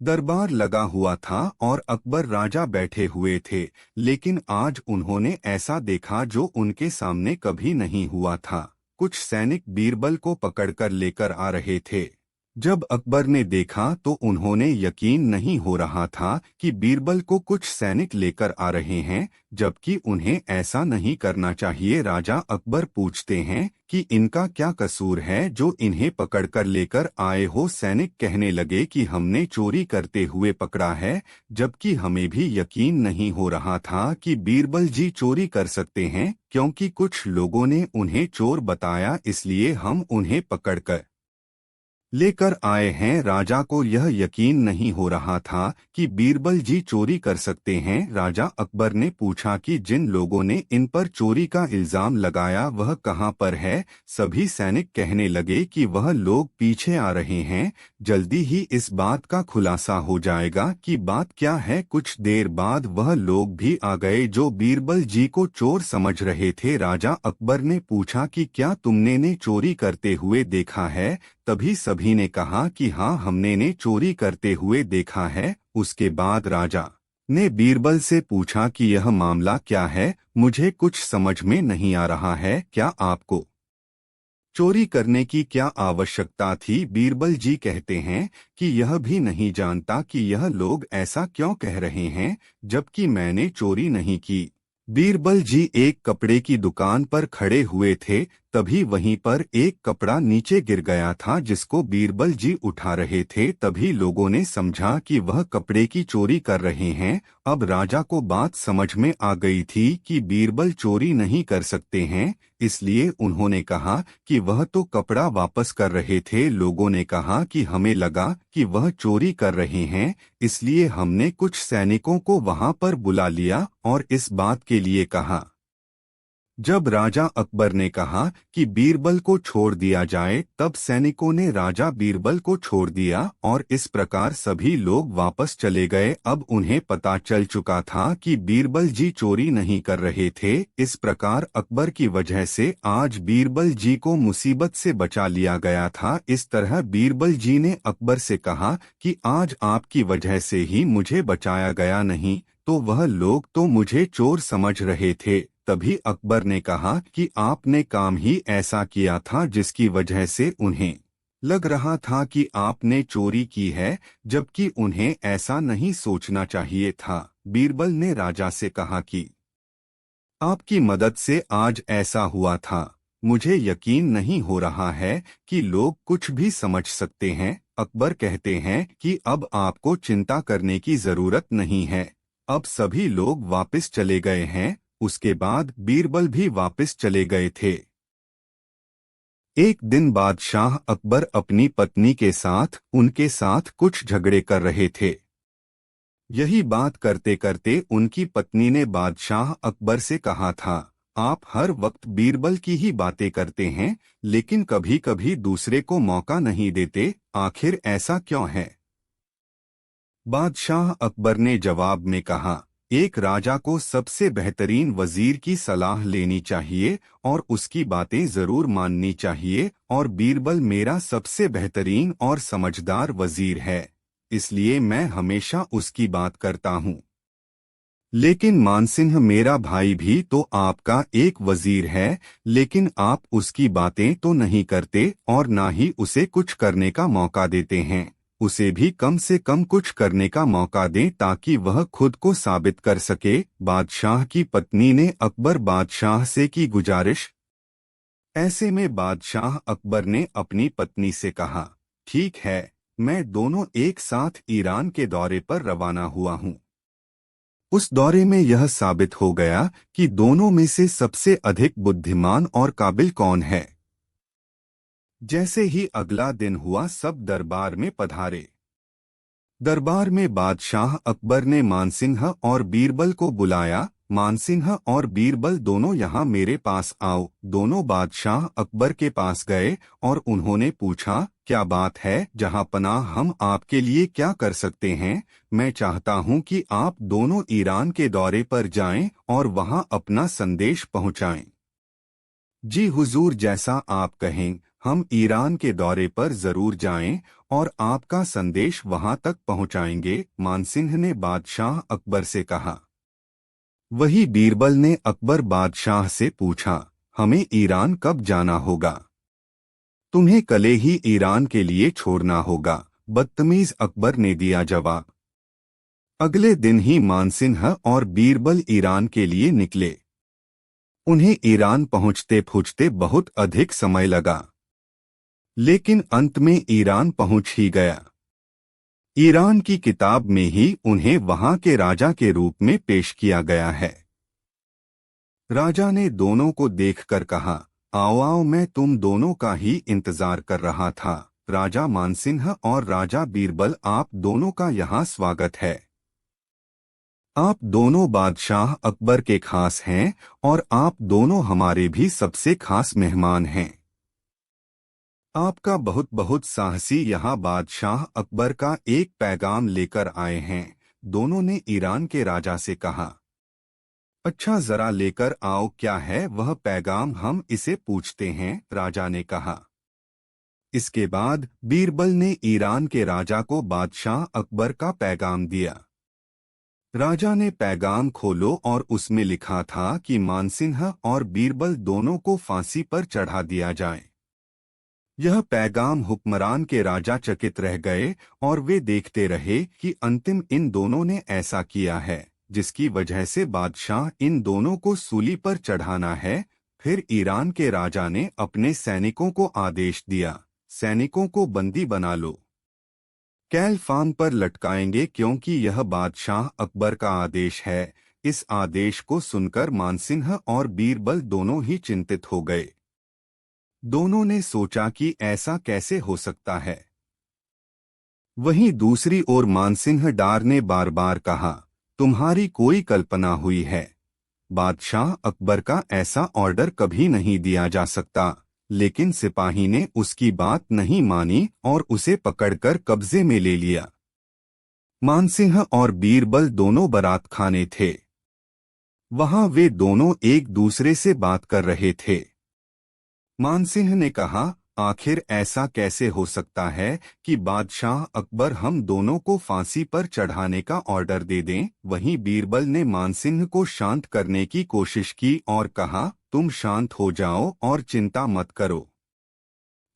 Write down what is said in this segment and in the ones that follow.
दरबार लगा हुआ था और अकबर राजा बैठे हुए थे, लेकिन आज उन्होंने ऐसा देखा जो उनके सामने कभी नहीं हुआ था। कुछ सैनिक बीरबल को पकड़कर लेकर आ रहे थे। जब अकबर ने देखा तो उन्होंने यकीन नहीं हो रहा था कि बीरबल को कुछ सैनिक लेकर आ रहे हैं, जबकि उन्हें ऐसा नहीं करना चाहिए। राजा अकबर पूछते हैं कि इनका क्या कसूर है जो इन्हें पकड़कर लेकर आए हो। सैनिक कहने लगे कि हमने चोरी करते हुए पकड़ा है, जबकि हमें भी यकीन नहीं हो रहा था कि बीरबल जी चोरी कर सकते हैं, क्योंकि कुछ लोगों ने उन्हें चोर बताया, इसलिए हम उन्हें पकड़कर लेकर आए हैं। राजा को यह यकीन नहीं हो रहा था कि बीरबल जी चोरी कर सकते हैं। राजा अकबर ने पूछा कि जिन लोगों ने इन पर चोरी का इल्जाम लगाया वह कहाँ पर है। सभी सैनिक कहने लगे कि वह लोग पीछे आ रहे हैं, जल्दी ही इस बात का खुलासा हो जाएगा कि बात क्या है। कुछ देर बाद वह लोग भी आ गए जो बीरबल जी को चोर समझ रहे थे। राजा अकबर ने पूछा कि क्या तुमने ने चोरी करते हुए देखा है। तभी सभी ने कहा कि हाँ, हमने ने चोरी करते हुए देखा है। उसके बाद राजा ने बीरबल से पूछा कि यह मामला क्या है, मुझे कुछ समझ में नहीं आ रहा है। क्या आपको चोरी करने की क्या आवश्यकता थी? बीरबल जी कहते हैं कि यह भी नहीं जानता कि यह लोग ऐसा क्यों कह रहे हैं, जबकि मैंने चोरी नहीं की। बीरबल जी एक कपड़े की दुकान पर खड़े हुए थे, तभी वहीं पर एक कपड़ा नीचे गिर गया था जिसको बीरबल जी उठा रहे थे। तभी लोगों ने समझा कि वह कपड़े की चोरी कर रहे हैं। अब राजा को बात समझ में आ गई थी कि बीरबल चोरी नहीं कर सकते हैं, इसलिए उन्होंने कहा कि वह तो कपड़ा वापस कर रहे थे। लोगों ने कहा कि हमें लगा कि वह चोरी कर रहे हैं, इसलिए हमने कुछ सैनिकों को वहां पर बुला लिया और इस बात के लिए कहा। जब राजा अकबर ने कहा कि बीरबल को छोड़ दिया जाए, तब सैनिकों ने राजा बीरबल को छोड़ दिया और इस प्रकार सभी लोग वापस चले गए। अब उन्हें पता चल चुका था कि बीरबल जी चोरी नहीं कर रहे थे। इस प्रकार अकबर की वजह से आज बीरबल जी को मुसीबत से बचा लिया गया था। इस तरह बीरबल जी ने अकबर से कहा कि आज आपकी वजह से ही मुझे बचाया गया, नहीं तो वह लोग तो मुझे चोर समझ रहे थे। तभी अकबर ने कहा कि आपने काम ही ऐसा किया था जिसकी वजह से उन्हें लग रहा था कि आपने चोरी की है, जबकि उन्हें ऐसा नहीं सोचना चाहिए था। बीरबल ने राजा से कहा कि आपकी मदद से आज ऐसा हुआ था। मुझे यकीन नहीं हो रहा है कि लोग कुछ भी समझ सकते हैं। अकबर कहते हैं कि अब आपको चिंता करने की जरूरत नहीं है। अब सभी लोग वापस चले गए हैं। उसके बाद बीरबल भी वापस चले गए थे। एक दिन बादशाह अकबर अपनी पत्नी के साथ उनके साथ कुछ झगड़े कर रहे थे। यही बात करते करते उनकी पत्नी ने बादशाह अकबर से कहा था, आप हर वक्त बीरबल की ही बातें करते हैं, लेकिन कभी कभी दूसरे को मौका नहीं देते, आखिर ऐसा क्यों है? बादशाह अकबर ने जवाब में कहा, एक राजा को सबसे बेहतरीन वजीर की सलाह लेनी चाहिए और उसकी बातें जरूर माननी चाहिए, और बीरबल मेरा सबसे बेहतरीन और समझदार वजीर है, इसलिए मैं हमेशा उसकी बात करता हूँ। लेकिन मानसिंह मेरा भाई भी तो आपका एक वजीर है, लेकिन आप उसकी बातें तो नहीं करते और ना ही उसे कुछ करने का मौका देते हैं। उसे भी कम से कम कुछ करने का मौका दें ताकि वह खुद को साबित कर सके। बादशाह की पत्नी ने अकबर बादशाह से की गुजारिश। ऐसे में बादशाह अकबर ने अपनी पत्नी से कहा, ठीक है, मैं दोनों एक साथ ईरान के दौरे पर रवाना हुआ हूँ। उस दौरे में यह साबित हो गया कि दोनों में से सबसे अधिक बुद्धिमान और काबिल कौन है। जैसे ही अगला दिन हुआ, सब दरबार में पधारे। दरबार में बादशाह अकबर ने मानसिंह और बीरबल को बुलाया। मानसिंह और बीरबल दोनों यहाँ मेरे पास आओ। दोनों बादशाह अकबर के पास गए और उन्होंने पूछा, क्या बात है जहाँ पनाह, हम आपके लिए क्या कर सकते हैं? मैं चाहता हूँ कि आप दोनों ईरान के दौरे पर जाएं और वहाँ अपना संदेश पहुँचाएं। जी हुजूर, जैसा आप कहें, हम ईरान के दौरे पर जरूर जाएं और आपका संदेश वहां तक पहुंचाएंगे, मानसिंह ने बादशाह अकबर से कहा। वही बीरबल ने अकबर बादशाह से पूछा, हमें ईरान कब जाना होगा? तुम्हें कल ही ईरान के लिए छोड़ना होगा, बदतमीज अकबर ने दिया जवाब। अगले दिन ही मानसिंह और बीरबल ईरान के लिए निकले। उन्हें ईरान पहुंचते पहुंचते बहुत अधिक समय लगा, लेकिन अंत में ईरान पहुंच ही गया। ईरान की किताब में ही उन्हें वहां के राजा के रूप में पेश किया गया है। राजा ने दोनों को देखकर कहा, आओ आओ, मैं तुम दोनों का ही इंतजार कर रहा था। राजा मानसिंह और राजा बीरबल, आप दोनों का यहाँ स्वागत है। आप दोनों बादशाह अकबर के खास हैं और आप दोनों हमारे भी सबसे खास मेहमान हैं। आपका बहुत बहुत साहसी यहाँ बादशाह अकबर का एक पैगाम लेकर आए हैं। दोनों ने ईरान के राजा से कहा। अच्छा, जरा लेकर आओ, क्या है वह पैगाम, हम इसे पूछते हैं, राजा ने कहा। इसके बाद बीरबल ने ईरान के राजा को बादशाह अकबर का पैगाम दिया। राजा ने पैगाम खोलो और उसमें लिखा था कि मानसिंह और बीरबल दोनों को फांसी पर चढ़ा दिया जाए। यह पैगाम हुक्मरान के राजा चकित रह गए और वे देखते रहे कि अंतिम इन दोनों ने ऐसा किया है जिसकी वजह से बादशाह इन दोनों को सूली पर चढ़ाना है। फिर ईरान के राजा ने अपने सैनिकों को आदेश दिया, सैनिकों को बंदी बना लो, कैल फार्म पर लटकाएंगे, क्योंकि यह बादशाह अकबर का आदेश है। इस आदेश को सुनकर मानसिंह और बीरबल दोनों ही चिंतित हो गए। दोनों ने सोचा कि ऐसा कैसे हो सकता है। वहीं दूसरी ओर मानसिंह डार ने बार बार कहा, तुम्हारी कोई कल्पना हुई है। बादशाह अकबर का ऐसा ऑर्डर कभी नहीं दिया जा सकता। लेकिन सिपाही ने उसकी बात नहीं मानी और उसे पकड़कर कब्जे में ले लिया। मानसिंह और बीरबल दोनों बारात खाने थे। वहां वे दोनों एक दूसरे से बात कर रहे थे। मानसिंह ने कहा, आखिर ऐसा कैसे हो सकता है कि बादशाह अकबर हम दोनों को फांसी पर चढ़ाने का ऑर्डर दे दें। वहीं बीरबल ने मानसिंह को शांत करने की कोशिश की और कहा, तुम शांत हो जाओ और चिंता मत करो।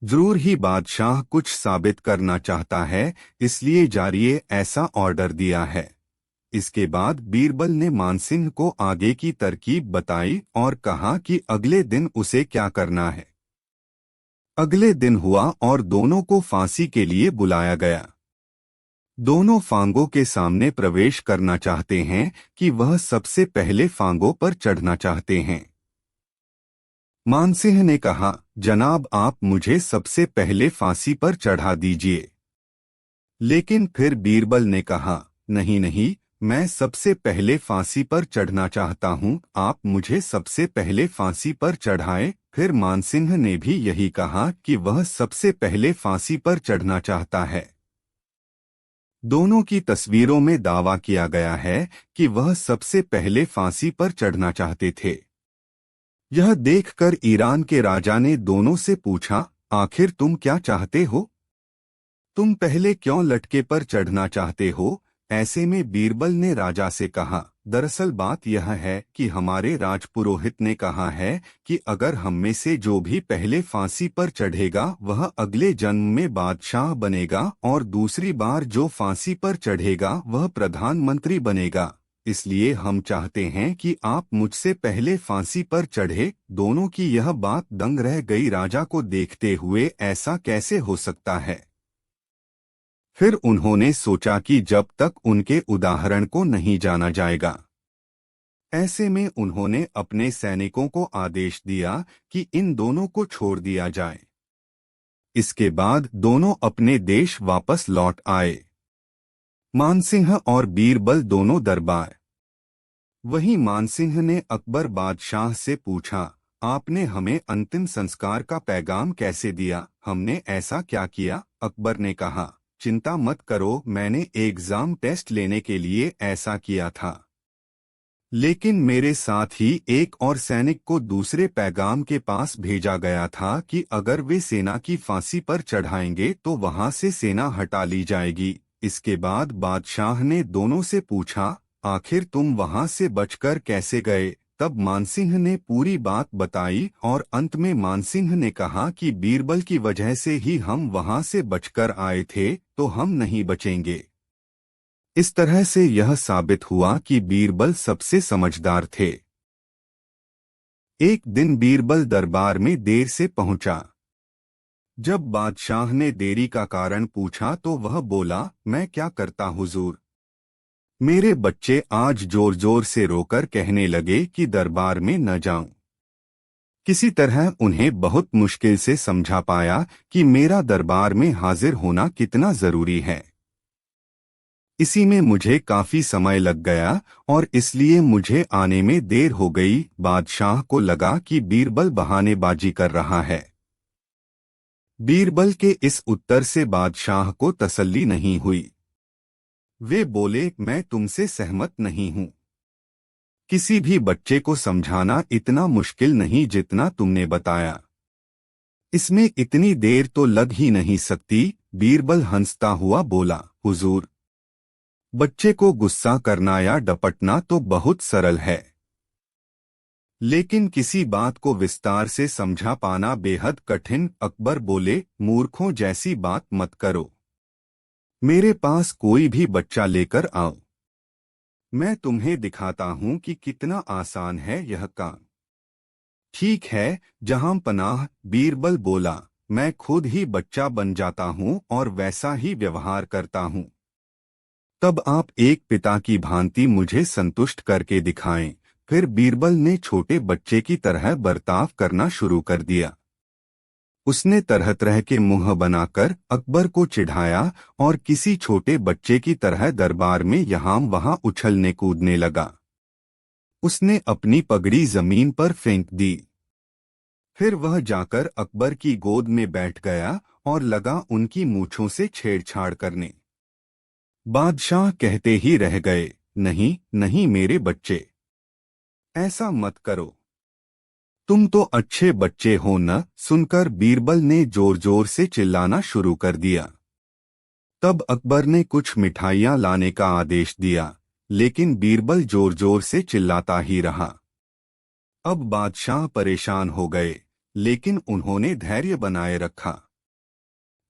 जरूर ही बादशाह कुछ साबित करना चाहता है, इसलिए जारिए ऐसा ऑर्डर दिया है। इसके बाद बीरबल ने मानसिंह को आगे की तरकीब बताई और कहा कि अगले दिन उसे क्या करना है। अगले दिन हुआ और दोनों को फांसी के लिए बुलाया गया। दोनों फांगों के सामने प्रवेश करना चाहते हैं कि वह सबसे पहले फांगों पर चढ़ना चाहते हैं। मानसिंह ने कहा, जनाब आप मुझे सबसे पहले फांसी पर चढ़ा दीजिए। लेकिन फिर बीरबल ने कहा, नहीं नहीं, मैं सबसे पहले फांसी पर चढ़ना चाहता हूँ, आप मुझे सबसे पहले फांसी पर चढ़ाएं। फिर मानसिंह ने भी यही कहा कि वह सबसे पहले फांसी पर चढ़ना चाहता है। दोनों की तस्वीरों में दावा किया गया है कि वह सबसे पहले फांसी पर चढ़ना चाहते थे। यह देखकर ईरान के राजा ने दोनों से पूछा, आखिर तुम क्या चाहते हो? तुम पहले क्यों लटके पर चढ़ना चाहते हो? ऐसे में बीरबल ने राजा से कहा, दरअसल बात यह है कि हमारे राजपुरोहित ने कहा है कि अगर हम में से जो भी पहले फांसी पर चढ़ेगा वह अगले जन्म में बादशाह बनेगा और दूसरी बार जो फांसी पर चढ़ेगा वह प्रधानमंत्री बनेगा। इसलिए हम चाहते हैं कि आप मुझसे पहले फांसी पर चढ़े। दोनों की यह बात दंग रह गई। राजा को देखते हुए ऐसा कैसे हो सकता है। फिर उन्होंने सोचा कि जब तक उनके उदाहरण को नहीं जाना जाएगा, ऐसे में उन्होंने अपने सैनिकों को आदेश दिया कि इन दोनों को छोड़ दिया जाए। इसके बाद दोनों अपने देश वापस लौट आए। मानसिंह और बीरबल दोनों दरबार। वहीं मानसिंह ने अकबर बादशाह से पूछा, आपने हमें अंतिम संस्कार का पैगाम कैसे दिया? हमने ऐसा क्या किया? अकबर ने कहा, चिंता मत करो, मैंने एग्जाम टेस्ट लेने के लिए ऐसा किया था। लेकिन मेरे साथ ही एक और सैनिक को दूसरे पैगाम के पास भेजा गया था कि अगर वे सेना की फांसी पर चढ़ाएंगे तो वहां से सेना हटा ली जाएगी। इसके बाद बादशाह ने दोनों से पूछा, आखिर तुम वहां से बचकर कैसे गए? तब मानसिंह ने पूरी बात बताई और अंत में मानसिंह ने कहा कि बीरबल की वजह से ही हम वहां से बचकर आए थे, तो हम नहीं बचेंगे। इस तरह से यह साबित हुआ कि बीरबल सबसे समझदार थे। एक दिन बीरबल दरबार में देर से पहुंचा। जब बादशाह ने देरी का कारण पूछा तो वह बोला, मैं क्या करता हुजूर। मेरे बच्चे आज जोर जोर से रोकर कहने लगे कि दरबार में न जाऊं। किसी तरह उन्हें बहुत मुश्किल से समझा पाया कि मेरा दरबार में हाजिर होना कितना जरूरी है। इसी में मुझे काफी समय लग गया और इसलिए मुझे आने में देर हो गई। बादशाह को लगा कि बीरबल बहानेबाजी कर रहा है। बीरबल के इस उत्तर से बादशाह को तसल्ली नहीं हुई। वे बोले, मैं तुमसे सहमत नहीं हूं। किसी भी बच्चे को समझाना इतना मुश्किल नहीं जितना तुमने बताया। इसमें इतनी देर तो लग ही नहीं सकती। बीरबल हंसता हुआ बोला, हुजूर, बच्चे को गुस्सा करना या डपटना तो बहुत सरल है, लेकिन किसी बात को विस्तार से समझा पाना बेहद कठिन। अकबर बोले, मूर्खों जैसी बात मत करो। मेरे पास कोई भी बच्चा लेकर आओ, मैं तुम्हें दिखाता हूं कि कितना आसान है यह काम। ठीक है जहां पनाह, बीरबल बोला, मैं खुद ही बच्चा बन जाता हूं और वैसा ही व्यवहार करता हूं। तब आप एक पिता की भांति मुझे संतुष्ट करके दिखाएं। फिर बीरबल ने छोटे बच्चे की तरह बर्ताव करना शुरू कर दिया। उसने तरह तरह के मुंह बनाकर अकबर को चिढ़ाया और किसी छोटे बच्चे की तरह दरबार में यहाँ वहां उछलने कूदने लगा। उसने अपनी पगड़ी जमीन पर फेंक दी। फिर वह जाकर अकबर की गोद में बैठ गया और लगा उनकी मूंछों से छेड़छाड़ करने। बादशाह कहते ही रह गए, नहीं नहीं मेरे बच्चे, ऐसा मत करो, तुम तो अच्छे बच्चे हो न। सुनकर बीरबल ने जोर जोर से चिल्लाना शुरू कर दिया। तब अकबर ने कुछ मिठाइयां लाने का आदेश दिया, लेकिन बीरबल जोर जोर से चिल्लाता ही रहा। अब बादशाह परेशान हो गए, लेकिन उन्होंने धैर्य बनाए रखा।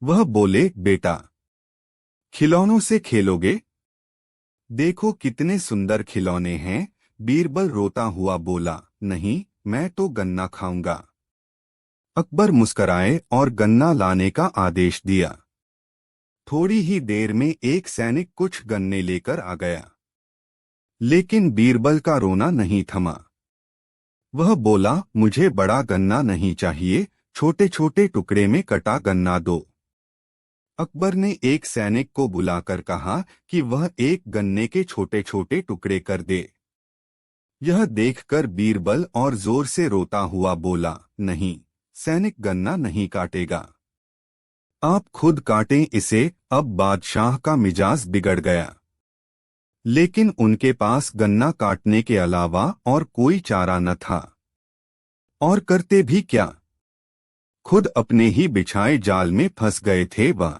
वह बोले, बेटा, खिलौनों से खेलोगे? देखो कितने सुंदर खिलौने हैं। बीरबल रोता हुआ बोला, नहीं, मैं तो गन्ना खाऊंगा। अकबर मुस्कराए और गन्ना लाने का आदेश दिया। थोड़ी ही देर में एक सैनिक कुछ गन्ने लेकर आ गया, लेकिन बीरबल का रोना नहीं थमा। वह बोला, मुझे बड़ा गन्ना नहीं चाहिए, छोटे छोटे टुकड़े में कटा गन्ना दो। अकबर ने एक सैनिक को बुलाकर कहा कि वह एक गन्ने के छोटे छोटे टुकड़े कर दे। यह देखकर बीरबल और जोर से रोता हुआ बोला, नहीं, सैनिक गन्ना नहीं काटेगा, आप खुद काटें इसे। अब बादशाह का मिजाज बिगड़ गया, लेकिन उनके पास गन्ना काटने के अलावा और कोई चारा न था। और करते भी क्या, खुद अपने ही बिछाए जाल में फंस गए थे वह।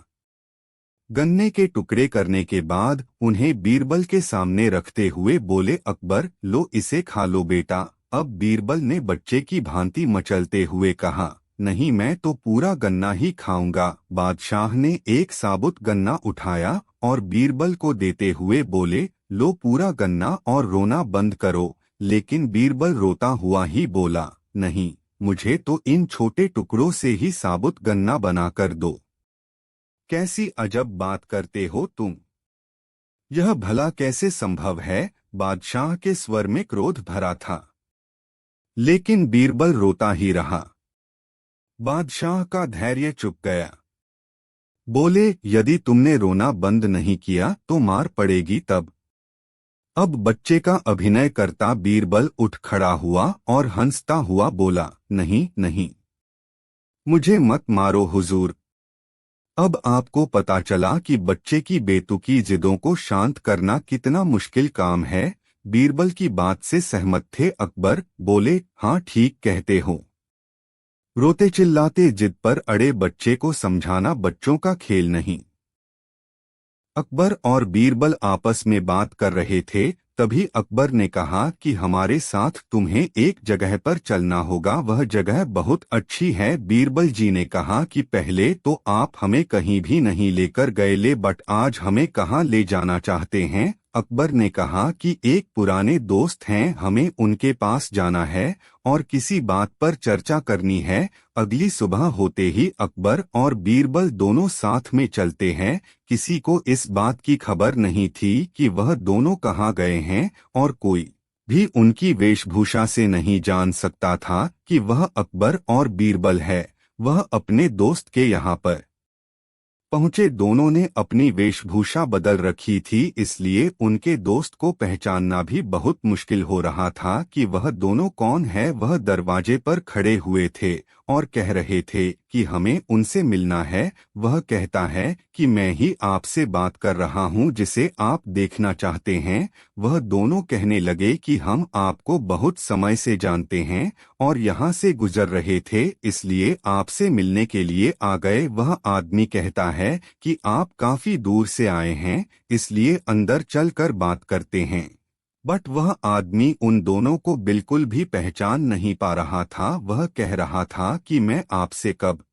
गन्ने के टुकड़े करने के बाद उन्हें बीरबल के सामने रखते हुए बोले, अकबर, लो इसे खा लो बेटा। अब बीरबल ने बच्चे की भांति मचलते हुए कहा, नहीं, मैं तो पूरा गन्ना ही खाऊंगा। बादशाह ने एक साबुत गन्ना उठाया और बीरबल को देते हुए बोले, लो पूरा गन्ना और रोना बंद करो। लेकिन बीरबल रोता हुआ ही बोला, नहीं, मुझे तो इन छोटे टुकड़ों से ही साबुत गन्ना बनाकर दो। कैसी अजब बात करते हो तुम, यह भला कैसे संभव है? बादशाह के स्वर में क्रोध भरा था, लेकिन बीरबल रोता ही रहा। बादशाह का धैर्य चुक गया। बोले, यदि तुमने रोना बंद नहीं किया तो मार पड़ेगी तब। अब बच्चे का अभिनय करता बीरबल उठ खड़ा हुआ और हंसता हुआ बोला, नहीं नहीं, मुझे मत मारो हुजूर। अब आपको पता चला कि बच्चे की बेतुकी जिदों को शांत करना कितना मुश्किल काम है। बीरबल की बात से सहमत थे। अकबर बोले, हाँ ठीक कहते हो। रोते चिल्लाते जिद पर अड़े बच्चे को समझाना बच्चों का खेल नहीं। अकबर और बीरबल आपस में बात कर रहे थे। तभी अकबर ने कहा कि हमारे साथ तुम्हें एक जगह पर चलना होगा, वह जगह बहुत अच्छी है। बीरबल जी ने कहा कि पहले तो आप हमें कहीं भी नहीं लेकर गए ले, बट आज हमें कहाँ ले जाना चाहते हैं? अकबर ने कहा कि एक पुराने दोस्त हैं, हमें उनके पास जाना है और किसी बात पर चर्चा करनी है। अगली सुबह होते ही अकबर और बीरबल दोनों साथ में चलते हैं। किसी को इस बात की खबर नहीं थी कि वह दोनों कहाँ गए हैं और कोई भी उनकी वेशभूषा से नहीं जान सकता था कि वह अकबर और बीरबल है। वह अपने दोस्त के यहाँ पर पहुंचे। दोनों ने अपनी वेशभूषा बदल रखी थी, इसलिए उनके दोस्त को पहचानना भी बहुत मुश्किल हो रहा था कि वह दोनों कौन है। वह दरवाजे पर खड़े हुए थे और कह रहे थे कि हमें उनसे मिलना है। वह कहता है कि मैं ही आपसे बात कर रहा हूं जिसे आप देखना चाहते हैं। वह दोनों कहने लगे कि हम आपको बहुत समय से जानते हैं और यहाँ से गुजर रहे थे, इसलिए आपसे मिलने के लिए आ गए। वह आदमी कहता है कि आप काफी दूर से आए हैं, इसलिए अंदर चलकर बात करते हैं। बट वह आदमी उन दोनों को बिल्कुल भी पहचान नहीं पा रहा था। वह कह रहा था कि मैं आपसे कब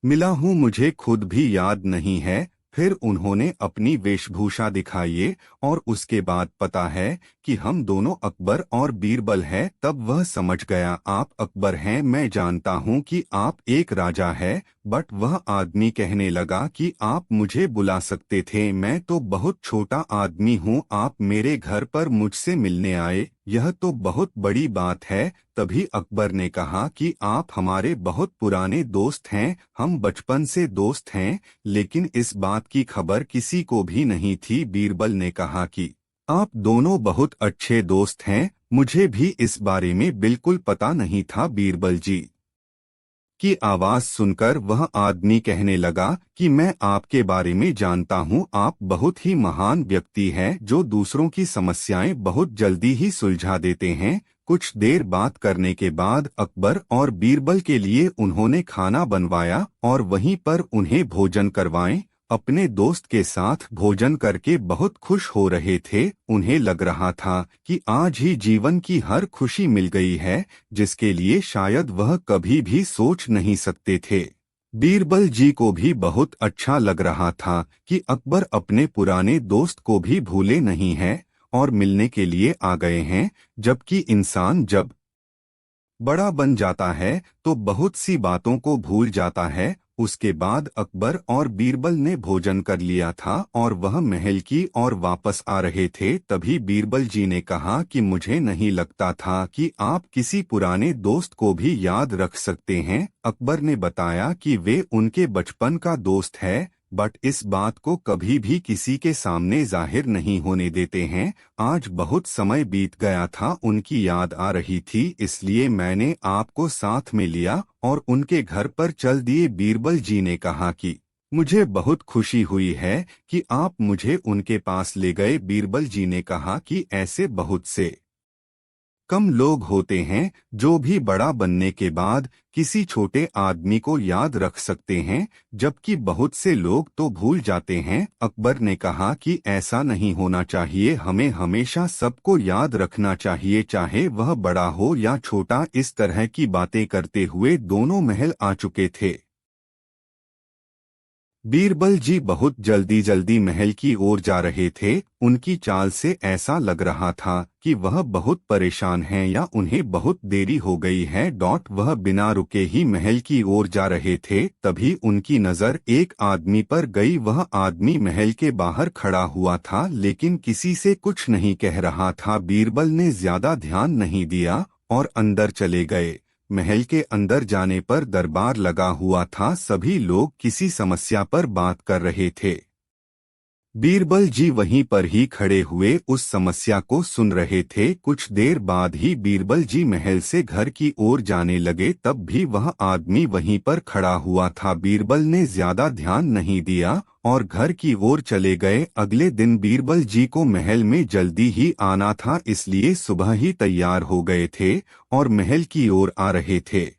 मिला हूँ मुझे खुद भी याद नहीं है। फिर उन्होंने अपनी वेशभूषा दिखाई और उसके बाद पता है कि हम दोनों अकबर और बीरबल हैं। तब वह समझ गया, आप अकबर हैं, मैं जानता हूँ कि आप एक राजा है। बट वह आदमी कहने लगा कि आप मुझे बुला सकते थे, मैं तो बहुत छोटा आदमी हूँ, आप मेरे घर पर मुझसे मिलने आए, यह तो बहुत बड़ी बात है। तभी अकबर ने कहा कि आप हमारे बहुत पुराने दोस्त हैं, हम बचपन से दोस्त हैं, लेकिन इस बात की खबर किसी को भी नहीं थी। बीरबल ने कहा कि आप दोनों बहुत अच्छे दोस्त हैं, मुझे भी इस बारे में बिल्कुल पता नहीं था। बीरबल जी की आवाज सुनकर वह आदमी कहने लगा कि मैं आपके बारे में जानता हूँ, आप बहुत ही महान व्यक्ति हैं जो दूसरों की समस्याएं बहुत जल्दी ही सुलझा देते हैं। कुछ देर बात करने के बाद अकबर और बीरबल के लिए उन्होंने खाना बनवाया और वहीं पर उन्हें भोजन करवाएं। अपने दोस्त के साथ भोजन करके बहुत खुश हो रहे थे। उन्हें लग रहा था कि आज ही जीवन की हर खुशी मिल गई है, जिसके लिए शायद वह कभी भी सोच नहीं सकते थे। बीरबल जी को भी बहुत अच्छा लग रहा था कि अकबर अपने पुराने दोस्त को भी भूले नहीं है और मिलने के लिए आ गए हैं। जबकि इंसान जब बड़ा बन जाता है तो बहुत सी बातों को भूल जाता है। उसके बाद अकबर और बीरबल ने भोजन कर लिया था और वह महल की ओर वापस आ रहे थे। तभी बीरबल जी ने कहा कि मुझे नहीं लगता था कि आप किसी पुराने दोस्त को भी याद रख सकते हैं। अकबर ने बताया कि वे उनके बचपन का दोस्त है, बट इस बात को कभी भी किसी के सामने जाहिर नहीं होने देते हैं। आज बहुत समय बीत गया था, उनकी याद आ रही थी, इसलिए मैंने आपको साथ में लिया और उनके घर पर चल दिए। बीरबल जी ने कहा कि मुझे बहुत खुशी हुई है कि आप मुझे उनके पास ले गए। बीरबल जी ने कहा कि ऐसे बहुत से कम लोग होते हैं जो भी बड़ा बनने के बाद किसी छोटे आदमी को याद रख सकते हैं, जबकि बहुत से लोग तो भूल जाते हैं। अकबर ने कहा कि ऐसा नहीं होना चाहिए, हमें हमेशा सबको याद रखना चाहिए, चाहे वह बड़ा हो या छोटा। इस तरह की बातें करते हुए दोनों महल आ चुके थे। बीरबल जी बहुत जल्दी जल्दी महल की ओर जा रहे थे। उनकी चाल से ऐसा लग रहा था कि वह बहुत परेशान हैं या उन्हें बहुत देरी हो गई है। वह बिना रुके ही महल की ओर जा रहे थे। तभी उनकी नज़र एक आदमी पर गई। वह आदमी महल के बाहर खड़ा हुआ था, लेकिन किसी से कुछ नहीं कह रहा था। बीरबल ने ज्यादा ध्यान नहीं दिया और अंदर चले गए। महल के अंदर जाने पर दरबार लगा हुआ था, सभी लोग किसी समस्या पर बात कर रहे थे। बीरबल जी वहीं पर ही खड़े हुए उस समस्या को सुन रहे थे। कुछ देर बाद ही बीरबल जी महल से घर की ओर जाने लगे, तब भी वह आदमी वहीं पर खड़ा हुआ था। बीरबल ने ज्यादा ध्यान नहीं दिया और घर की ओर चले गए। अगले दिन बीरबल जी को महल में जल्दी ही आना था, इसलिए सुबह ही तैयार हो गए थे और महल की ओर आ रहे थे।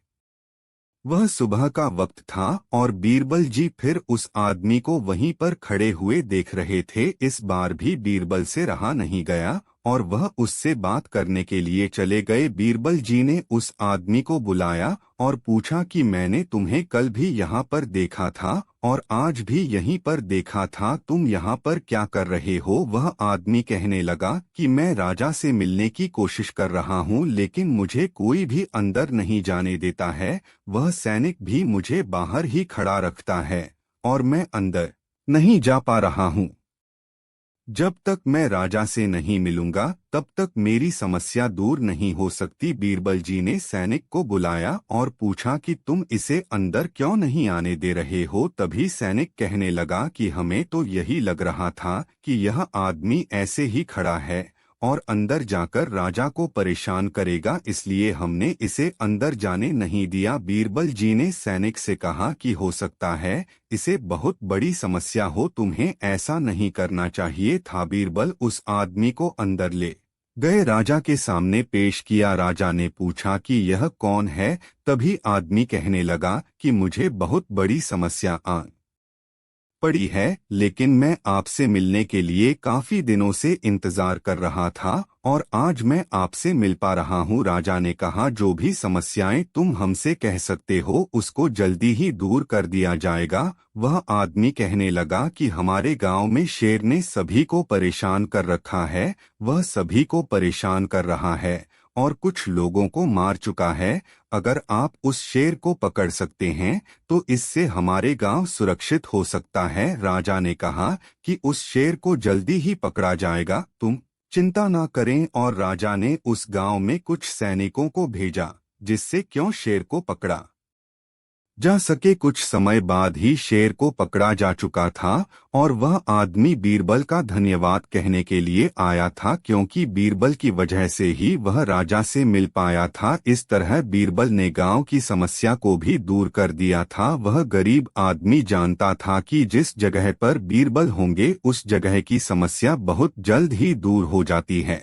वह सुबह का वक्त था और बीरबल जी फिर उस आदमी को वहीं पर खड़े हुए देख रहे थे। इस बार भी बीरबल से रहा नहीं गया और वह उससे बात करने के लिए चले गए। बीरबल जी ने उस आदमी को बुलाया और पूछा कि मैंने तुम्हें कल भी यहाँ पर देखा था और आज भी यहीं पर देखा था, तुम यहाँ पर क्या कर रहे हो? वह आदमी कहने लगा कि मैं राजा से मिलने की कोशिश कर रहा हूँ, लेकिन मुझे कोई भी अंदर नहीं जाने देता है। वह सैनिक भी मुझे बाहर ही खड़ा रखता है और मैं अंदर नहीं जा पा रहा हूँ। जब तक मैं राजा से नहीं मिलूंगा तब तक मेरी समस्या दूर नहीं हो सकती। बीरबल जी ने सैनिक को बुलाया और पूछा कि तुम इसे अंदर क्यों नहीं आने दे रहे हो? तभी सैनिक कहने लगा कि हमें तो यही लग रहा था कि यह आदमी ऐसे ही खड़ा है और अंदर जाकर राजा को परेशान करेगा, इसलिए हमने इसे अंदर जाने नहीं दिया। बीरबल जी ने सैनिक से कहा कि हो सकता है इसे बहुत बड़ी समस्या हो, तुम्हें ऐसा नहीं करना चाहिए था। बीरबल उस आदमी को अंदर ले गए, राजा के सामने पेश किया। राजा ने पूछा कि यह कौन है? तभी आदमी कहने लगा कि मुझे बहुत बड़ी समस्या आ पड़ी है, लेकिन मैं आपसे मिलने के लिए काफी दिनों से इंतजार कर रहा था और आज मैं आपसे मिल पा रहा हूँ। राजा ने कहा जो भी समस्याएं तुम हमसे कह सकते हो उसको जल्दी ही दूर कर दिया जाएगा। वह आदमी कहने लगा कि हमारे गांव में शेर ने सभी को परेशान कर रखा है, वह सभी को परेशान कर रहा है और कुछ लोगों को मार चुका है। अगर आप उस शेर को पकड़ सकते हैं तो इससे हमारे गांव सुरक्षित हो सकता है। राजा ने कहा कि उस शेर को जल्दी ही पकड़ा जाएगा, तुम चिंता ना करें। और राजा ने उस गांव में कुछ सैनिकों को भेजा जिससे क्यों शेर को पकड़ा जा सके। कुछ समय बाद ही शेर को पकड़ा जा चुका था और वह आदमी बीरबल का धन्यवाद कहने के लिए आया था, क्योंकि बीरबल की वजह से ही वह राजा से मिल पाया था। इस तरह बीरबल ने गांव की समस्या को भी दूर कर दिया था। वह गरीब आदमी जानता था कि जिस जगह पर बीरबल होंगे उस जगह की समस्या बहुत जल्द ही दूर हो जाती है।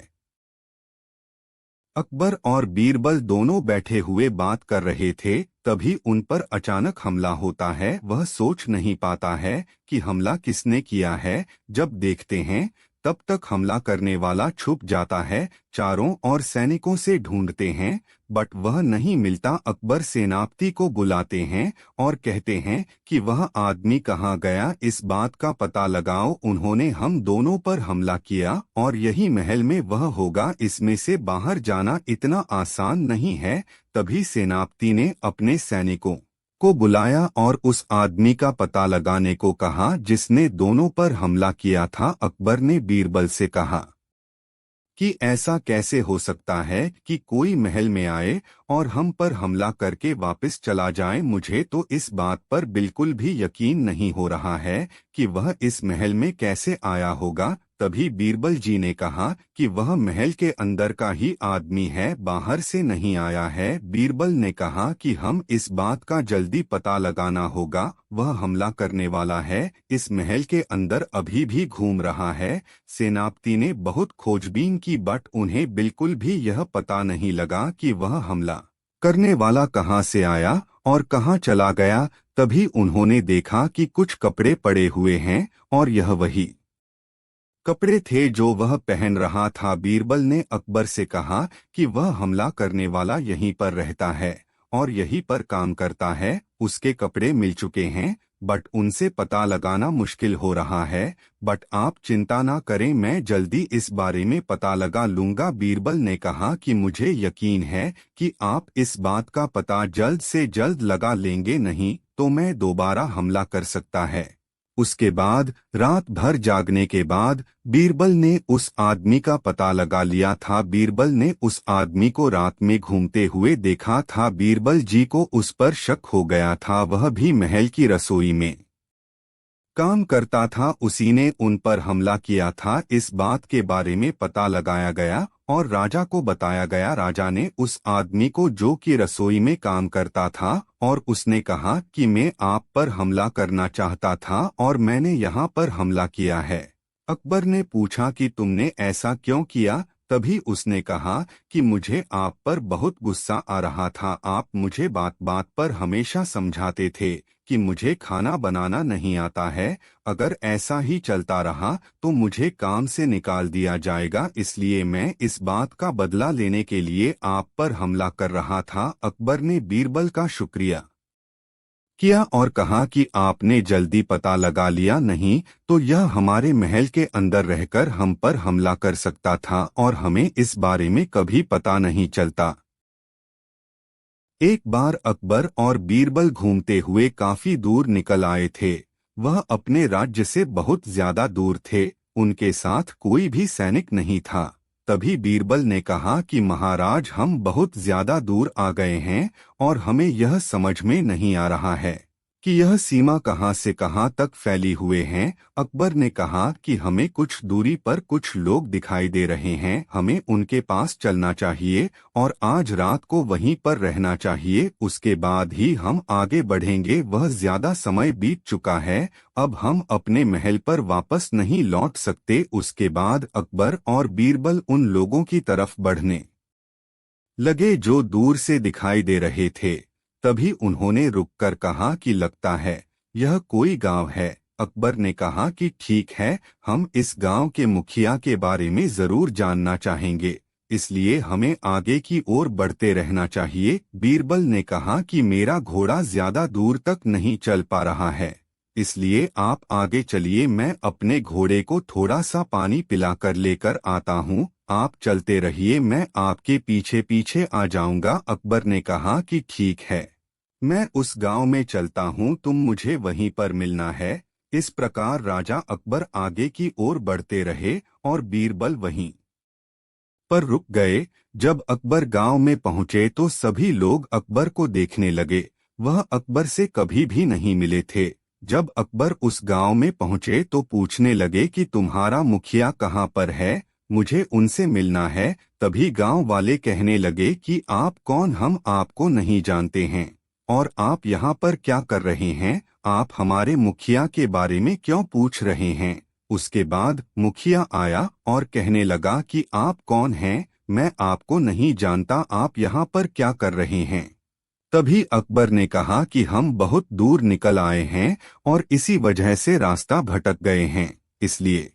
अकबर और बीरबल दोनों बैठे हुए बात कर रहे थे, तभी उन पर अचानक हमला होता है। वह सोच नहीं पाता है कि हमला किसने किया है। जब देखते हैं तब तक हमला करने वाला छुप जाता है। चारों ओर सैनिकों से ढूंढते हैं बट वह नहीं मिलता। अकबर सेनापति को बुलाते हैं और कहते हैं कि वह आदमी कहाँ गया, इस बात का पता लगाओ। उन्होंने हम दोनों पर हमला किया और यही महल में वह होगा, इसमें से बाहर जाना इतना आसान नहीं है। तभी सेनापति ने अपने सैनिकों को बुलाया और उस आदमी का पता लगाने को कहा जिसने दोनों पर हमला किया था। अकबर ने बीरबल से कहा कि ऐसा कैसे हो सकता है कि कोई महल में आए और हम पर हमला करके वापस चला जाए। मुझे तो इस बात पर बिल्कुल भी यकीन नहीं हो रहा है कि वह इस महल में कैसे आया होगा। तभी बीरबल जी ने कहा कि वह महल के अंदर का ही आदमी है, बाहर से नहीं आया है। बीरबल ने कहा कि हम इस बात का जल्दी पता लगाना होगा, वह हमला करने वाला है, इस महल के अंदर अभी भी घूम रहा है। सेनापति ने बहुत खोजबीन की बट उन्हें बिल्कुल भी यह पता नहीं लगा कि वह हमला करने वाला कहाँ से आया और कहाँ चला गया। तभी उन्होंने देखा कि कुछ कपड़े पड़े हुए हैं और यह वही कपड़े थे जो वह पहन रहा था। बीरबल ने अकबर से कहा कि वह हमला करने वाला यहीं पर रहता है और यहीं पर काम करता है, उसके कपड़े मिल चुके हैं बट उनसे पता लगाना मुश्किल हो रहा है। बट आप चिंता ना करें, मैं जल्दी इस बारे में पता लगा लूंगा। बीरबल ने कहा कि मुझे यकीन है कि आप इस बात का पता जल्द से जल्द लगा लेंगे, नहीं तो मैं दोबारा हमला कर सकता है। उसके बाद रात भर जागने के बाद बीरबल ने उस आदमी का पता लगा लिया था। बीरबल ने उस आदमी को रात में घूमते हुए देखा था। बीरबल जी को उस पर शक हो गया था, वह भी महल की रसोई में काम करता था उसी ने उन पर हमला किया था। इस बात के बारे में पता लगाया गया और राजा को बताया गया। राजा ने उस आदमी को जो कि रसोई में काम करता था और उसने कहा कि मैं आप पर हमला करना चाहता था और मैंने यहाँ पर हमला किया है। अकबर ने पूछा कि तुमने ऐसा क्यों किया? तभी उसने कहा कि मुझे आप पर बहुत गुस्सा आ रहा था। आप मुझे बात बात पर हमेशा समझाते थे कि मुझे खाना बनाना नहीं आता है। अगर ऐसा ही चलता रहा तो मुझे काम से निकाल दिया जाएगा, इसलिए मैं इस बात का बदला लेने के लिए आप पर हमला कर रहा था। अकबर ने बीरबल का शुक्रिया किया और कहा कि आपने जल्दी पता लगा लिया, नहीं तो यह हमारे महल के अंदर रहकर हम पर हमला कर सकता था और हमें इस बारे में कभी पता नहीं चलता। एक बार अकबर और बीरबल घूमते हुए काफी दूर निकल आए थे। वह अपने राज्य से बहुत ज्यादा दूर थे। उनके साथ कोई भी सैनिक नहीं था। तभी बीरबल ने कहा कि महाराज, हम बहुत ज्यादा दूर आ गए हैं और हमें यह समझ में नहीं आ रहा है कि यह सीमा कहाँ से कहाँ तक फैली हुए हैं। अकबर ने कहा कि हमें कुछ दूरी पर कुछ लोग दिखाई दे रहे हैं, हमें उनके पास चलना चाहिए और आज रात को वहीं पर रहना चाहिए, उसके बाद ही हम आगे बढ़ेंगे। वह ज्यादा समय बीत चुका है, अब हम अपने महल पर वापस नहीं लौट सकते। उसके बाद अकबर और बीरबल उन लोगों की तरफ बढ़ने लगे जो दूर से दिखाई दे रहे थे। तभी उन्होंने रुककर कहा कि लगता है यह कोई गांव है। अकबर ने कहा कि ठीक है, हम इस गांव के मुखिया के बारे में जरूर जानना चाहेंगे, इसलिए हमें आगे की ओर बढ़ते रहना चाहिए। बीरबल ने कहा कि मेरा घोड़ा ज्यादा दूर तक नहीं चल पा रहा है, इसलिए आप आगे चलिए, मैं अपने घोड़े को थोड़ा सा पानी पिलाकर लेकर आता हूँ। आप चलते रहिए, मैं आपके पीछे पीछे आ जाऊंगा। अकबर ने कहा कि ठीक है, मैं उस गांव में चलता हूँ, तुम मुझे वहीं पर मिलना है। इस प्रकार राजा अकबर आगे की ओर बढ़ते रहे और बीरबल वहीं पर रुक गए। जब अकबर गांव में पहुंचे तो सभी लोग अकबर को देखने लगे। वह अकबर से कभी भी नहीं मिले थे। जब अकबर उस गांव में पहुंचे तो पूछने लगे कि तुम्हारा मुखिया कहाँ पर है, मुझे उनसे मिलना है। तभी गांव वाले कहने लगे कि आप कौन, हम आपको नहीं जानते हैं और आप यहाँ पर क्या कर रहे हैं, आप हमारे मुखिया के बारे में क्यों पूछ रहे हैं। उसके बाद मुखिया आया और कहने लगा कि आप कौन हैं, मैं आपको नहीं जानता, आप यहाँ पर क्या कर रहे हैं। तभी अकबर ने कहा कि हम बहुत दूर निकल आए हैं और इसी वजह से रास्ता भटक गए हैं, इसलिए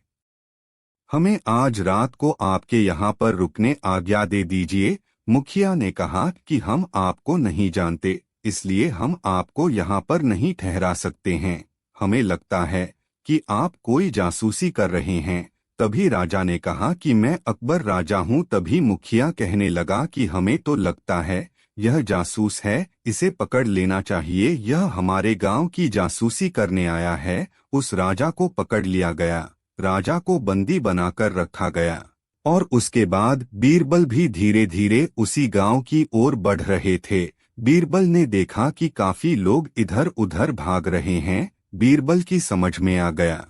हमें आज रात को आपके यहाँ पर रुकने आज्ञा दे दीजिए। मुखिया ने कहा कि हम आपको नहीं जानते, इसलिए हम आपको यहाँ पर नहीं ठहरा सकते हैं। हमें लगता है कि आप कोई जासूसी कर रहे हैं। तभी राजा ने कहा कि मैं अकबर राजा हूँ। तभी मुखिया कहने लगा कि हमें तो लगता है यह जासूस है, इसे पकड़ लेना चाहिए, यह हमारे गांव की जासूसी करने आया है। उस राजा को पकड़ लिया गया, राजा को बंदी बनाकर रखा गया और उसके बाद बीरबल भी धीरे धीरे उसी गांव की ओर बढ़ रहे थे। बीरबल ने देखा कि काफी लोग इधर उधर भाग रहे हैं। बीरबल की समझ में आ गया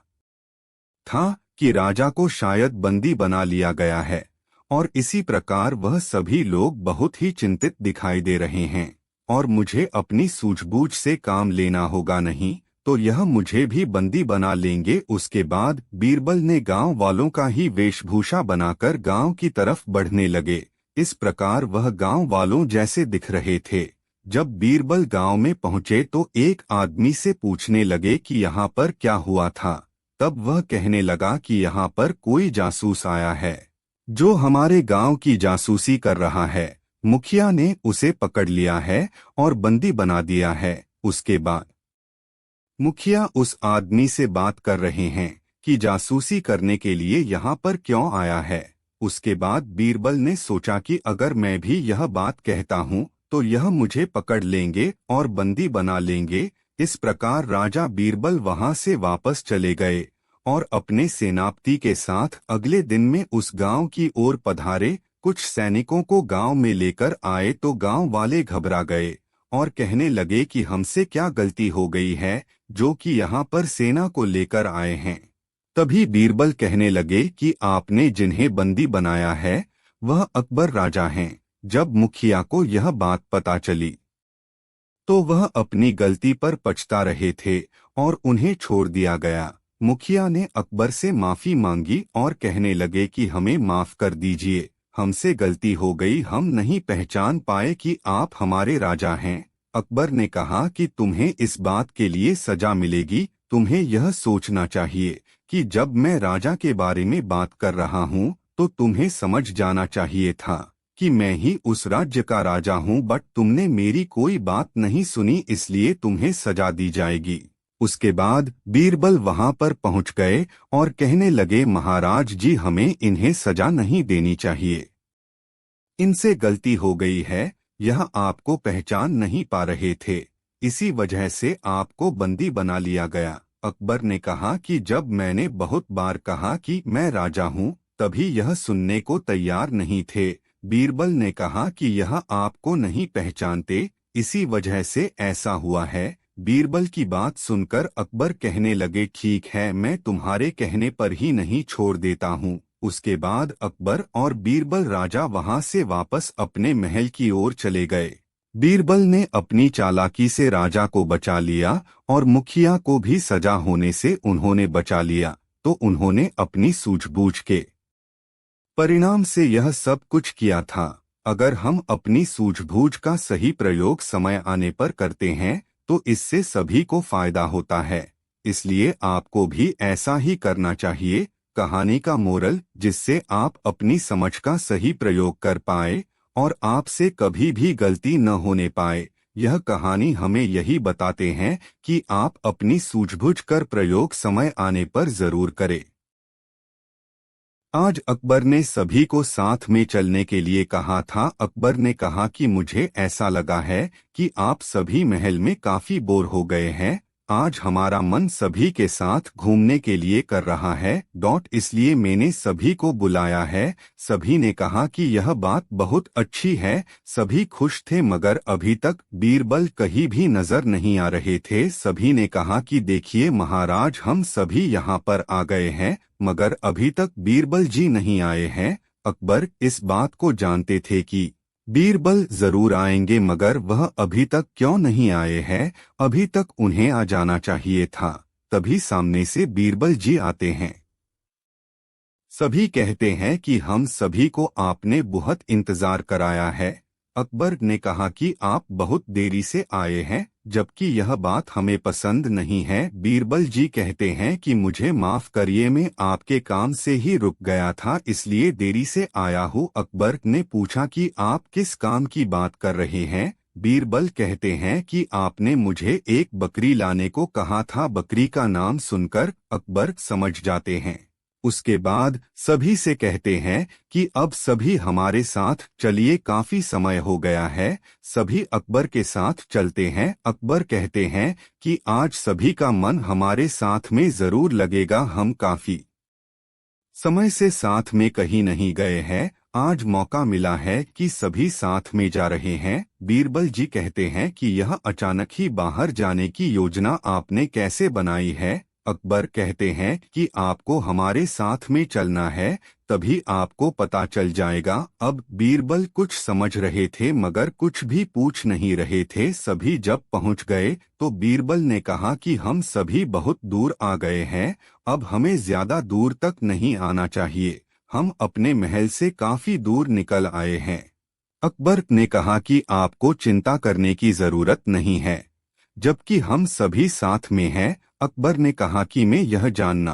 था कि राजा को शायद बंदी बना लिया गया है और इसी प्रकार वह सभी लोग बहुत ही चिंतित दिखाई दे रहे हैं और मुझे अपनी सूझबूझ से काम लेना होगा, नहीं तो यह मुझे भी बंदी बना लेंगे। उसके बाद बीरबल ने गांव वालों का ही वेशभूषा बनाकर गांव की तरफ बढ़ने लगे। इस प्रकार वह गांव वालों जैसे दिख रहे थे। जब बीरबल गांव में पहुंचे तो एक आदमी से पूछने लगे कि यहाँ पर क्या हुआ था। तब वह कहने लगा कि यहाँ पर कोई जासूस आया है जो हमारे गांव की जासूसी कर रहा है। मुखिया ने उसे पकड़ लिया है और बंदी बना दिया है। उसके बाद मुखिया उस आदमी से बात कर रहे हैं कि जासूसी करने के लिए यहाँ पर क्यों आया है। उसके बाद बीरबल ने सोचा कि अगर मैं भी यह बात कहता हूँ तो यह मुझे पकड़ लेंगे और बंदी बना लेंगे। इस प्रकार राजा बीरबल वहां से वापस चले गए और अपने सेनापति के साथ अगले दिन में उस गांव की ओर पधारे। कुछ सैनिकों को गांव में लेकर आए तो गांव वाले घबरा गए और कहने लगे कि हमसे क्या गलती हो गई है जो कि यहाँ पर सेना को लेकर आए हैं। तभी बीरबल कहने लगे कि आपने जिन्हें बंदी बनाया है वह अकबर राजा हैं। जब मुखिया को यह बात पता चली तो वह अपनी गलती पर पछता रहे थे और उन्हें छोड़ दिया गया। मुखिया ने अकबर से माफी मांगी और कहने लगे कि हमें माफ कर दीजिए, हमसे गलती हो गई, हम नहीं पहचान पाए कि आप हमारे राजा हैं। अकबर ने कहा कि तुम्हें इस बात के लिए सजा मिलेगी। तुम्हें यह सोचना चाहिए कि जब मैं राजा के बारे में बात कर रहा हूँ तो तुम्हें समझ जाना चाहिए था कि मैं ही उस राज्य का राजा हूँ, बट तुमने मेरी कोई बात नहीं सुनी, इसलिए तुम्हें सजा दी जाएगी। उसके बाद बीरबल वहां पर पहुंच गए और कहने लगे, महाराज जी, हमें इन्हें सजा नहीं देनी चाहिए, इनसे गलती हो गई है, यह आपको पहचान नहीं पा रहे थे, इसी वजह से आपको बंदी बना लिया गया। अकबर ने कहा कि जब मैंने बहुत बार कहा कि मैं राजा हूँ तभी यह सुनने को तैयार नहीं थे। बीरबल ने कहा कि यह आपको नहीं पहचानते, इसी वजह से ऐसा हुआ है। बीरबल की बात सुनकर अकबर कहने लगे, ठीक है, मैं तुम्हारे कहने पर ही नहीं छोड़ देता हूँ। उसके बाद अकबर और बीरबल राजा वहां से वापस अपने महल की ओर चले गए। बीरबल ने अपनी चालाकी से राजा को बचा लिया और मुखिया को भी सजा होने से उन्होंने बचा लिया, तो उन्होंने अपनी सूझबूझ के परिणाम से यह सब कुछ किया था। अगर हम अपनी सूझबूझ का सही प्रयोग समय आने पर करते हैं तो इससे सभी को फायदा होता है, इसलिए आपको भी ऐसा ही करना चाहिए। कहानी का मोरल, जिससे आप अपनी समझ का सही प्रयोग कर पाए और आपसे कभी भी गलती न होने पाए। यह कहानी हमें यही बताते हैं कि आप अपनी सूझबूझ कर प्रयोग समय आने पर जरूर करें। आज अकबर ने सभी को साथ में चलने के लिए कहा था। अकबर ने कहा कि मुझे ऐसा लगा है कि आप सभी महल में काफी बोर हो गए हैं, आज हमारा मन सभी के साथ घूमने के लिए कर रहा है इसलिए मैंने सभी को बुलाया है। सभी ने कहा कि यह बात बहुत अच्छी है। सभी खुश थे, मगर अभी तक बीरबल कहीं भी नजर नहीं आ रहे थे। सभी ने कहा कि देखिए महाराज, हम सभी यहाँ पर आ गए हैं मगर अभी तक बीरबल जी नहीं आए हैं। अकबर इस बात को जानते थे कि बीरबल जरूर आएंगे, मगर वह अभी तक क्यों नहीं आए हैं, अभी तक उन्हें आ जाना चाहिए था। तभी सामने से बीरबल जी आते हैं। सभी कहते हैं कि हम सभी को आपने बहुत इंतजार कराया है। अकबर ने कहा कि आप बहुत देरी से आए हैं, जबकि यह बात हमें पसंद नहीं है। बीरबल जी कहते हैं कि मुझे माफ करिए, मैं आपके काम से ही रुक गया था, इसलिए देरी से आया हूँ। अकबर ने पूछा कि आप किस काम की बात कर रहे हैं। बीरबल कहते हैं कि आपने मुझे एक बकरी लाने को कहा था। बकरी का नाम सुनकर अकबर समझ जाते हैं। उसके बाद सभी से कहते हैं कि अब सभी हमारे साथ चलिए, काफी समय हो गया है। सभी अकबर के साथ चलते हैं। अकबर कहते हैं कि आज सभी का मन हमारे साथ में जरूर लगेगा, हम काफी समय से साथ में कहीं नहीं गए हैं, आज मौका मिला है कि सभी साथ में जा रहे हैं। बीरबल जी कहते हैं कि यह अचानक ही बाहर जाने की योजना आपने कैसे बनाई है। अकबर कहते हैं कि आपको हमारे साथ में चलना है, तभी आपको पता चल जाएगा। अब बीरबल कुछ समझ रहे थे मगर कुछ भी पूछ नहीं रहे थे। सभी जब पहुंच गए तो बीरबल ने कहा कि हम सभी बहुत दूर आ गए हैं, अब हमें ज्यादा दूर तक नहीं आना चाहिए, हम अपने महल से काफी दूर निकल आए हैं। अकबर ने कहा कि आपको चिंता करने की जरूरत नहीं है, जबकि हम सभी साथ में हैं। अकबर ने कहा कि मैं यह जानना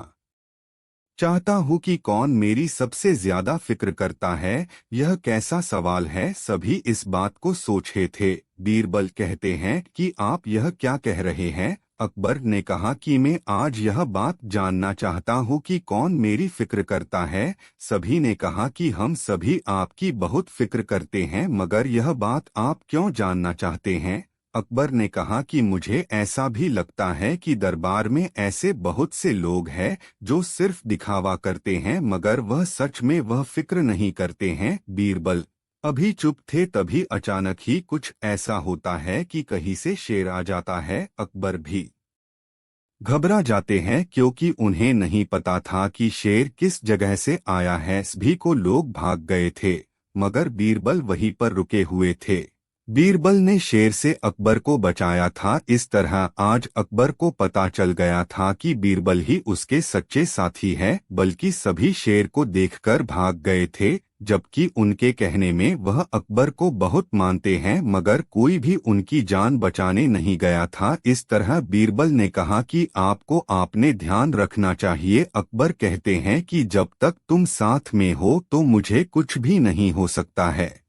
चाहता हूँ कि कौन मेरी सबसे ज्यादा फिक्र करता है। यह कैसा सवाल है, सभी इस बात को सोचे थे। बीरबल कहते हैं कि आप यह क्या कह रहे हैं। अकबर ने कहा कि मैं आज यह बात जानना चाहता हूँ कि कौन मेरी फिक्र करता है। सभी ने कहा कि हम सभी आपकी बहुत फिक्र करते हैं, मगर यह बात आप क्यों जानना चाहते हैं। अकबर ने कहा कि मुझे ऐसा भी लगता है कि दरबार में ऐसे बहुत से लोग हैं जो सिर्फ दिखावा करते हैं, मगर वह सच में वह फिक्र नहीं करते हैं। बीरबल अभी चुप थे तभी अचानक ही कुछ ऐसा होता है कि कहीं से शेर आ जाता है। अकबर भी घबरा जाते हैं क्योंकि उन्हें नहीं पता था कि शेर किस जगह से आया है। सभी को लोग भाग गए थे मगर बीरबल वहीं पर रुके हुए थे। बीरबल ने शेर से अकबर को बचाया था। इस तरह आज अकबर को पता चल गया था कि बीरबल ही उसके सच्चे साथी है, बल्कि सभी शेर को देखकर भाग गए थे, जबकि उनके कहने में वह अकबर को बहुत मानते हैं मगर कोई भी उनकी जान बचाने नहीं गया था। इस तरह बीरबल ने कहा कि आपको आपने ध्यान रखना चाहिए। अकबर कहते हैं कि जब तक तुम साथ में हो तो मुझे कुछ भी नहीं हो सकता है।